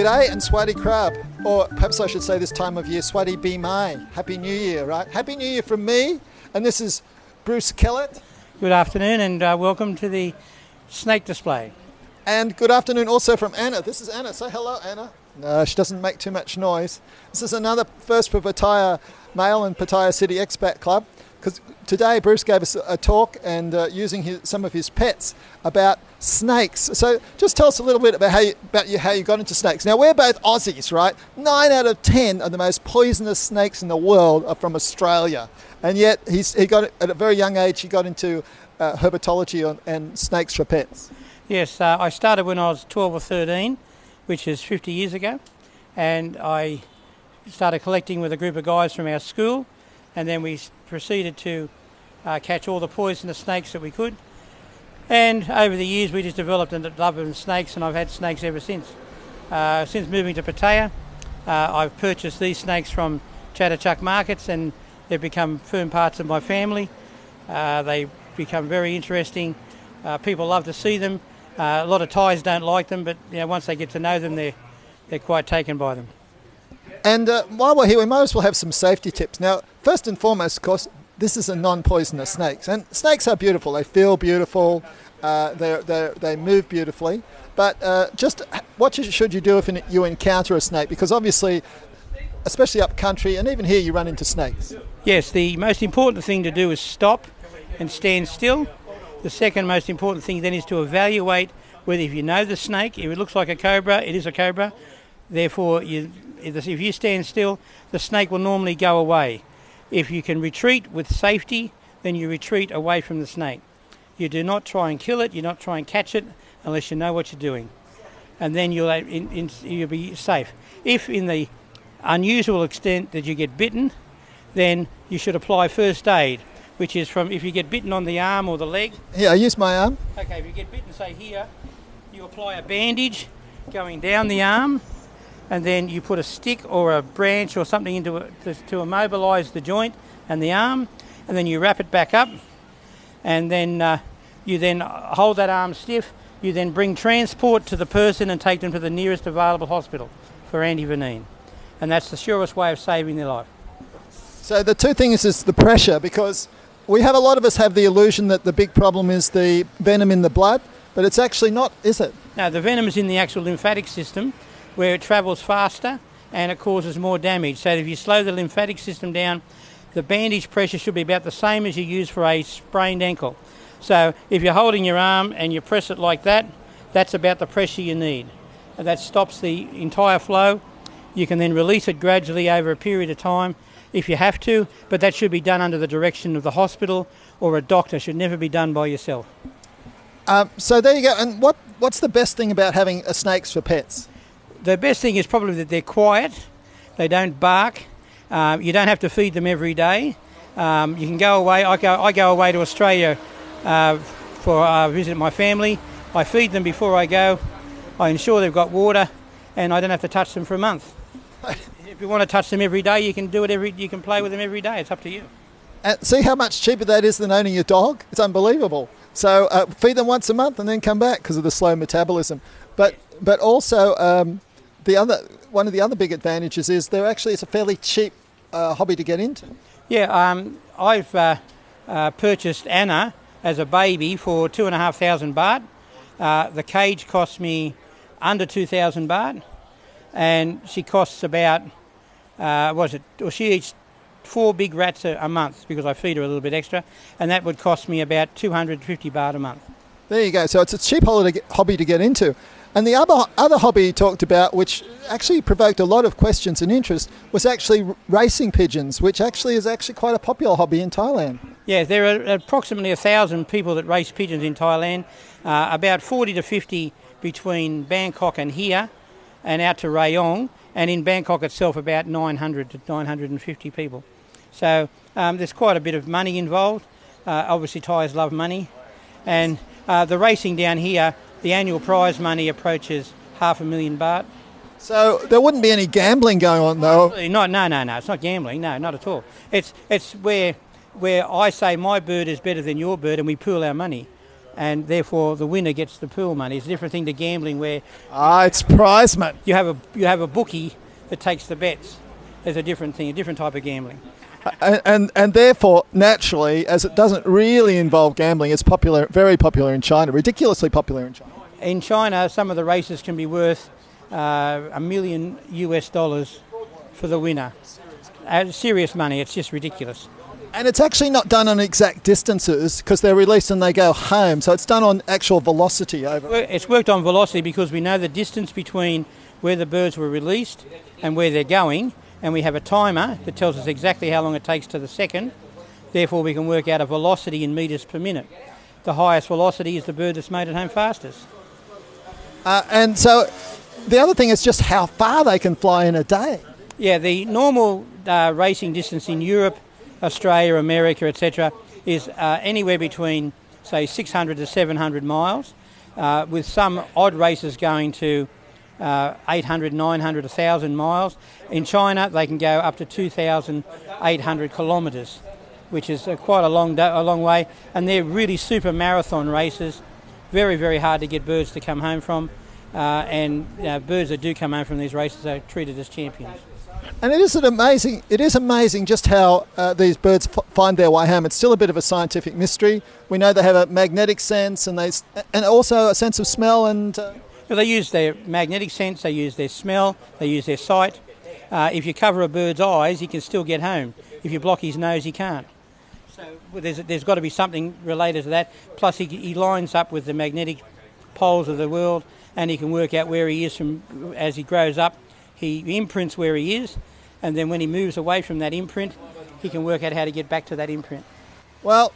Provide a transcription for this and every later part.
G'day and Swati Crab, or perhaps I should say this time of year, Swati Be Mai. Happy New Year, right? Happy New Year from me, and this is Bruce Kehlet. Good afternoon and welcome to the snake display. And good afternoon also from Anna. This is Anna. Say hello, Anna. No, she doesn't make too much noise. This is another first for Pattaya Male and Pattaya City Expat Club, because today Bruce gave us a talk and using some of his pets about snakes. So just tell us a little bit about how you got into snakes. Now, we're both Aussies, right? 9 out of 10 of the most poisonous snakes in the world are from Australia. And yet he got at a very young age, he got into herpetology and snakes for pets. Yes, I started when I was 12 or 13, which is 50 years ago. And I started collecting with a group of guys from our school. And then we proceeded to catch all the poisonous snakes that we could. And over the years, we just developed a love of snakes, and I've had snakes ever since. Since moving to Pattaya, I've purchased these snakes from Chatterchuck markets, and they've become firm parts of my family. They become very interesting. People love to see them. A lot of Thais don't like them, but once they get to know them, they're quite taken by them. And while we're here, we might as well have some safety tips. Now, first and foremost, of course, this is a non-poisonous snake. And snakes are beautiful. They feel beautiful. They move beautifully. But just what should you do if you encounter a snake? Because obviously, especially up country, and even here, you run into snakes. Yes, the most important thing to do is stop and stand still. The second most important thing then is to evaluate whether, if you know the snake, if it looks like a cobra, it is a cobra. Therefore, if you stand still, the snake will normally go away. If you can retreat with safety, then you retreat away from the snake. You do not try and kill it, you do not try and catch it unless you know what you're doing. And then you'll be safe. If in the unusual extent that you get bitten, then you should apply first aid, which is if you get bitten on the arm or the leg. Yeah, I use my arm. Okay, if you get bitten, say here, you apply a bandage going down the arm, and then you put a stick or a branch or something into it to immobilise the joint and the arm, and then you wrap it back up, and then you then hold that arm stiff. You then bring transport to the person and take them to the nearest available hospital for antivenin, and that's the surest way of saving their life. So the two things is the pressure, because a lot of us have the illusion that the big problem is the venom in the blood, but it's actually not, is it? No, the venom is in the actual lymphatic system, where it travels faster and it causes more damage. So if you slow the lymphatic system down, the bandage pressure should be about the same as you use for a sprained ankle. So if you're holding your arm and you press it like that, that's about the pressure you need. And that stops the entire flow. You can then release it gradually over a period of time if you have to, but that should be done under the direction of the hospital or a doctor. It should never be done by yourself. So there you go. And what's the best thing about having snakes for pets? The best thing is probably that they're quiet, they don't bark, you don't have to feed them every day. You can go away. I go away to Australia for visit my family. I feed them before I go. I ensure they've got water, and I don't have to touch them for a month. If you want to touch them every day, you can do it you can play with them every day. It's up to you. See how much cheaper that is than owning a dog? It's unbelievable. So feed them once a month and then come back because of the slow metabolism. But also one of the other big advantages is it's a fairly cheap hobby to get into. Yeah, I've purchased Anna as a baby for 2,500 baht. The cage cost me under 2,000 baht, and she costs about she eats 4 big rats a month because I feed her a little bit extra, and that would cost me about 250 baht a month. There you go. So it's a cheap hobby to get into. And the other hobby he talked about, which actually provoked a lot of questions and interest, was actually racing pigeons, which is quite a popular hobby in Thailand. Yeah, there are approximately 1,000 people that race pigeons in Thailand, about 40 to 50 between Bangkok and here, and out to Rayong, and in Bangkok itself about 900 to 950 people. So there's quite a bit of money involved. Obviously Thais love money, and the racing down here, the annual prize money approaches 500,000 baht. So there wouldn't be any gambling going on, though? No, it's not gambling, no, not at all. It's where I say my bird is better than your bird and we pool our money. and therefore the winner gets the pool money. It's a different thing to gambling where It's prize money. you have a bookie that takes the bets. There's a different thing, a different type of gambling. And therefore, naturally, as it doesn't really involve gambling, it's popular, very popular in China, ridiculously popular in China. In China, some of the races can be worth $1 million for the winner. Serious money. It's just ridiculous. And it's actually not done on exact distances because they're released and they go home. So it's done on actual velocity over. It's worked on velocity because we know the distance between where the birds were released and where they're going, and we have a timer that tells us exactly how long it takes to the second. Therefore, we can work out a velocity in metres per minute. The highest velocity is the bird that's made it home fastest. And so the other thing is just how far they can fly in a day. Yeah, the normal racing distance in Europe, Australia, America, etc., is anywhere between, say, 600 to 700 miles, with some odd races going to 800, 900, 1,000 miles. In China, they can go up to 2,800 kilometres, which is quite a long way, and they're really super marathon races. Very, very hard to get birds to come home from, and birds that do come home from these races are treated as champions. And it is amazing just how these birds find their way home. It's still a bit of a scientific mystery. We know they have a magnetic sense and also a sense of smell and... Well, they use their magnetic sense, they use their smell, they use their sight. If you cover a bird's eyes, he can still get home. If you block his nose, he can't. So there's got to be something related to that. Plus, he lines up with the magnetic poles of the world, and he can work out where he is from as he grows up. He imprints where he is, and then when he moves away from that imprint, he can work out how to get back to that imprint. Well,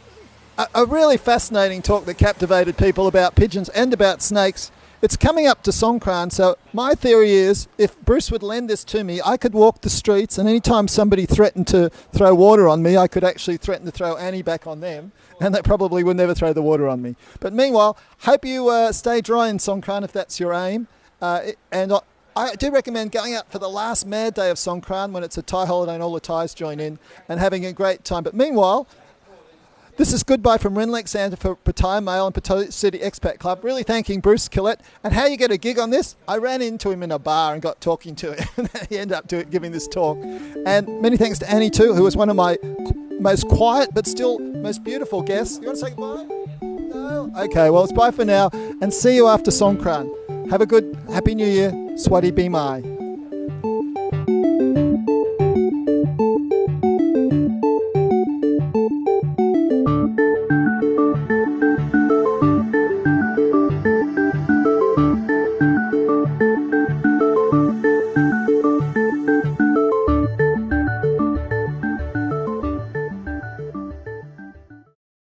a really fascinating talk that captivated people about pigeons and about snakes. It's coming up to Songkran, so my theory is if Bruce would lend this to me, I could walk the streets, and anytime somebody threatened to throw water on me, I could actually threaten to throw Annie back on them, and they probably would never throw the water on me. But meanwhile, hope you stay dry in Songkran if that's your aim. And I do recommend going out for the last mad day of Songkran when it's a Thai holiday and all the Thais join in and having a great time. But meanwhile, this is goodbye from Renlex Santa for Pattaya Mail and Pattaya City Expat Club. Really thanking Bruce Kehlet. And how you get a gig on this? I ran into him in a bar and got talking to him. He ended up giving this talk. And many thanks to Annie too, who was one of my most quiet but still most beautiful guests. You want to say goodbye? No? Okay, well, it's bye for now. And see you after Songkran. Have a good Happy New Year. Swati Bimai.